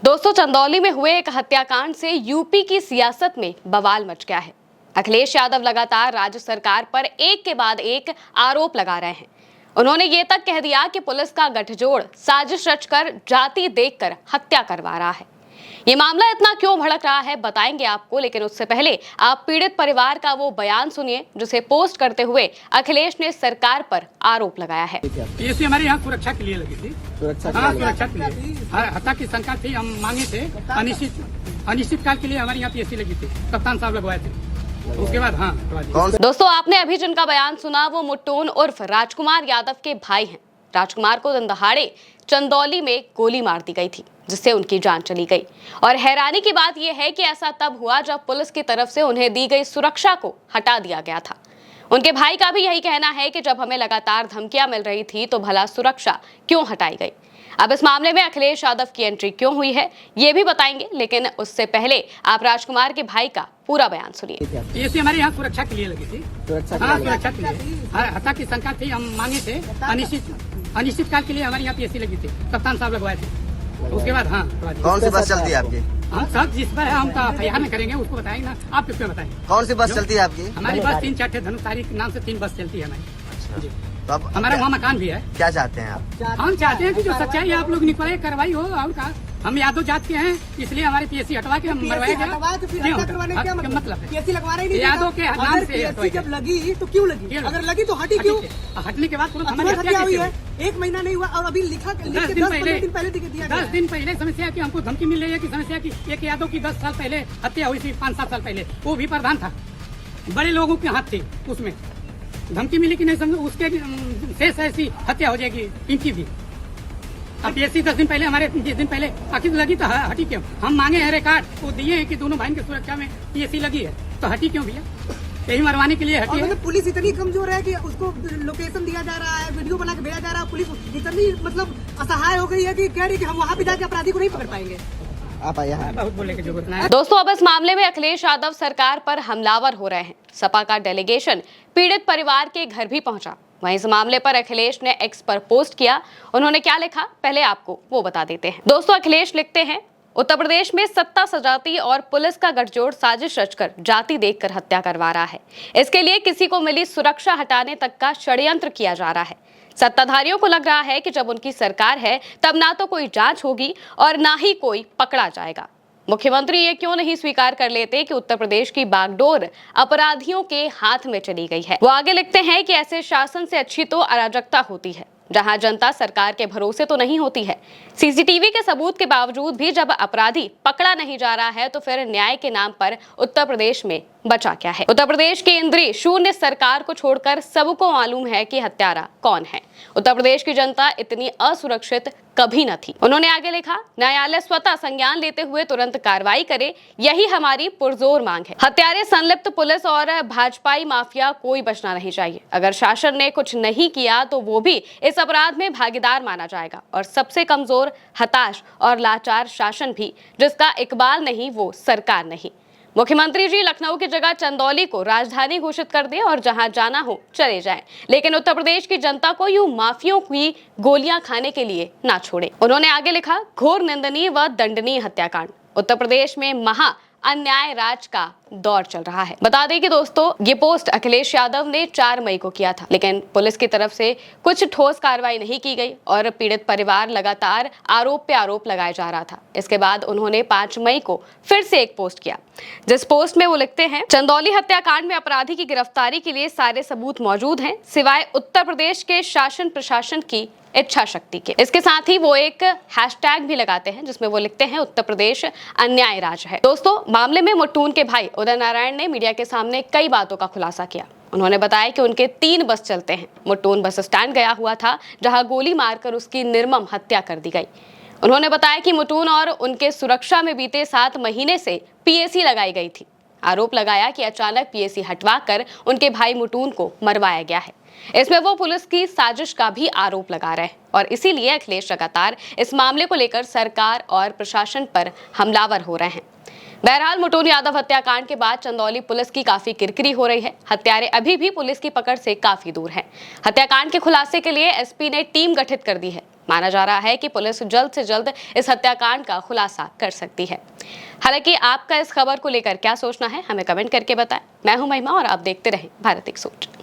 दोस्तों, चंदौली में हुए एक हत्याकांड से यूपी की सियासत में बवाल मच गया है। अखिलेश यादव लगातार राज्य सरकार पर एक के बाद एक आरोप लगा रहे हैं। उन्होंने ये तक कह दिया कि पुलिस का गठजोड़ साजिश रचकर जाति देखकर हत्या करवा रहा है। ये मामला इतना क्यों भड़क रहा है बताएंगे आपको, लेकिन उससे पहले आप पीड़ित परिवार का वो बयान सुनिए जिसे पोस्ट करते हुए अखिलेश ने सरकार पर आरोप लगाया है। पीएससी हमारे यहाँ सुरक्षा के लिए लगी थी। सुरक्षा के लिए हत्या की शंका थी। हम मांगे थे अनिश्चित काल के लिए हमारे यहाँ पीएससी लगी थी। कप्तान साहब लगवाए थे। उसके बाद दोस्तों, आपने अभी जिनका बयान सुना वो मुट्टून उर्फ राजकुमार यादव के भाई हैं। राजकुमार को दिन दहाड़े चंदौली में गोली मार दी गई थी, जिससे उनकी जान चली गई। और हैरानी की बात यह है कि ऐसा तब हुआ जब पुलिस की तरफ से उन्हें दी गई सुरक्षा को हटा दिया गया था। उनके भाई का भी यही कहना है कि जब हमें लगातार धमकियां मिल रही थी तो भला सुरक्षा क्यों हटाई गई। अब इस मामले में अखिलेश यादव की एंट्री क्यों हुई है ये भी बताएंगे, लेकिन उससे पहले आप राजकुमार के भाई का पूरा बयान सुनिए। पीएससी हमारे यहाँ सुरक्षा के लिए लगी थी। सुरक्षा के लिए हत्या की शंका थी। हम मांगे थे अनिश्चित काल के लिए हमारे यहाँ पीएससी लगी थी। कप्तान साहब लगवाए थे। उसके बाद कौन सी बस चलती है आपकी? हम सब जिस पर हम एफआईआर में करेंगे उसको बताएंगे ना। आप क्यों बताएं? कौन सी बस चलती है आपकी? हमारी बस 3-4 धनुषधारी के नाम से 3 बस चलती है हमारी। तो अब हमारा वहाँ मकान भी है। क्या चाहते हैं आप? हम चाहते हैं कि जो सच्चाई आप लोग निकले कार्रवाई हो। और का हम यादव जात के हैं, इसलिए हमारे पीएससी हटवा के हम मरवाए गए। मतलब पीएससी लगवा रहे नहीं। यादव के नाम से पीएससी जब लगी तो क्यों लगी? अगर लगी तो हटी क्यों? हटने के बाद हमारी हत्या हुई है। 1 महीना नहीं हुआ और अभी लिखा 10 दिन पहले समस्या की हमको धमकी मिल रही है कि समस्या की एक यादव की 10 साल पहले हत्या हुई थी। 5-7 साल पहले वो भी प्रधान था। बड़े लोगों के हाथ थे। उसमें धमकी मिली कि नहीं समझो उसके शेष ऐसी हत्या हो जाएगी इनकी भी। अब पीएससी 10 दिन पहले हमारे 20 दिन पहले आखिर लगी तो हटी क्यों? हम मांगे हैं रिकॉर्ड, वो दिए हैं कि दोनों भाई की सुरक्षा में पीएससी लगी है, तो हटी क्यों भैया? यही मरवाने के लिए हटी है। मतलब पुलिस इतनी कमजोर है कि उसको लोकेशन दिया जा रहा है, वीडियो बना के भेजा जा रहा है। पुलिस इतनी मतलब असहाय हो गई है कि कह रही कि हम वहाँ भी जाके अपराधी को नहीं पकड़ पाएंगे। आप आइए। बहुत बोलने की जरूरत नहीं है। दोस्तों, अब इस मामले में अखिलेश यादव सरकार पर हमलावर हो रहे हैं। सपा का डेलीगेशन पीड़ित परिवार के घर भी पहुंचा। वहीं इस मामले पर अखिलेश ने एक्स पर पोस्ट किया। उन्होंने क्या लिखा पहले आपको वो बता देते हैं। दोस्तों, अखिलेश लिखते हैं, उत्तर प्रदेश में सत्ता सजाती और पुलिस का गठजोड़ साजिश रचकर जाति देखकर हत्या करवा रहा है। इसके लिए किसी को मिली सुरक्षा हटाने तक का षड्यंत्र किया जा रहा है। सत्ताधारियों को लग रहा है कि जब उनकी सरकार है तब ना तो कोई जांच होगी और ना ही कोई पकड़ा जाएगा। मुख्यमंत्री ये क्यों नहीं स्वीकार कर लेते कि उत्तर प्रदेश की बागडोर अपराधियों के हाथ में चली गई है। वो आगे लिखते हैं कि ऐसे शासन से अच्छी तो अराजकता होती है, जहां जनता सरकार के भरोसे तो नहीं होती है। सीसीटीवी के सबूत के बावजूद भी जब अपराधी पकड़ा नहीं जा रहा है तो फिर न्याय के नाम पर उत्तर प्रदेश में बचा क्या है? उत्तर प्रदेश की इंद्री शून्य सरकार को छोड़कर सबको मालूम है कि हत्यारा कौन है। उत्तर प्रदेश की जनता इतनी असुरक्षित कभी न थी। उन्होंने आगे लिखा, न्यायालय स्वतः संज्ञान लेते हुए तुरंत कार्रवाई करे, यही हमारी पुरजोर मांग है। हत्यारे, संलिप्त पुलिस और भाजपाई माफिया कोई बचना नहीं चाहिए। अगर शासन ने कुछ नहीं किया तो वो भी इस अपराध में भागीदार माना जाएगा। और सबसे कमजोर, हताश और लाचार शासन भी, जिसका इकबाल नहीं वो सरकार नहीं। मुख्यमंत्री जी लखनऊ की जगह चंदौली को राजधानी घोषित कर दें और जहां जाना हो चले जाएं, लेकिन उत्तर प्रदेश की जनता को यूं माफियों की गोलियां खाने के लिए ना छोड़े। उन्होंने आगे लिखा, घोर निंदनीय व दंडनीय हत्याकांड। उत्तर प्रदेश में महा अन्याय राज का दौर चल रहा है। बता दें कि दोस्तों, ये पोस्ट अखिलेश यादव ने 4 मई को किया था, लेकिन पुलिस की तरफ से कुछ ठोस कार्रवाई नहीं की गई और पीड़ित परिवार लगातार आरोप पे आरोप लगाया जा रहा था। इसके बाद उन्होंने 5 मई को फिर से एक पोस्ट किया, जिस पोस्ट में वो लिखते हैं, चंदौली हत्याकांड में अपराधी की गिरफ्तारी के लिए सारे सबूत मौजूद हैं, सिवाय उत्तर प्रदेश के शासन प्रशासन की इच्छा शक्ति के। इसके साथ ही वो एक हैशटैग भी लगाते हैं जिसमें वो लिखते हैं, उत्तर प्रदेश अन्याय राज है। दोस्तों, मामले में मुट्टून के भाई उदय नारायण ने मीडिया के सामने कई बातों का खुलासा किया। उन्होंने बताया कि उनके 3 बस चलते हैं। मुट्टून बस स्टैंड गया हुआ था, जहां गोली मारकर उसकी निर्मम हत्या कर दी गई। उन्होंने बताया कि मुट्टून और उनके सुरक्षा में बीते 7 महीने से पीएसी लगाई गई थी। आरोप लगाया कि अचानक पीएसी हटवाकर उनके भाई मुट्टून को मरवाया गया है। इसमें वो पुलिस की साजिश का भी आरोप लगा रहे हैं और इसीलिए अखिलेश लगातार इस मामले को लेकर सरकार और प्रशासन पर हमलावर हो रहे हैं। बहरहाल, मुट्टून यादव हत्याकांड के बाद चंदौली पुलिस की काफी किरकिरी हो रही है। हत्यारे अभी भी पुलिस की पकड़ से काफी दूर हैं। हत्याकांड के खुलासे के लिए एसपी ने टीम गठित कर दी है। माना जा रहा है कि पुलिस जल्द से जल्द इस हत्याकांड का खुलासा कर सकती है। हालांकि आपका इस खबर को लेकर क्या सोचना है, हमें कमेंट करके बताएं। मैं हूं महिमा और आप देखते रहें भारत 100।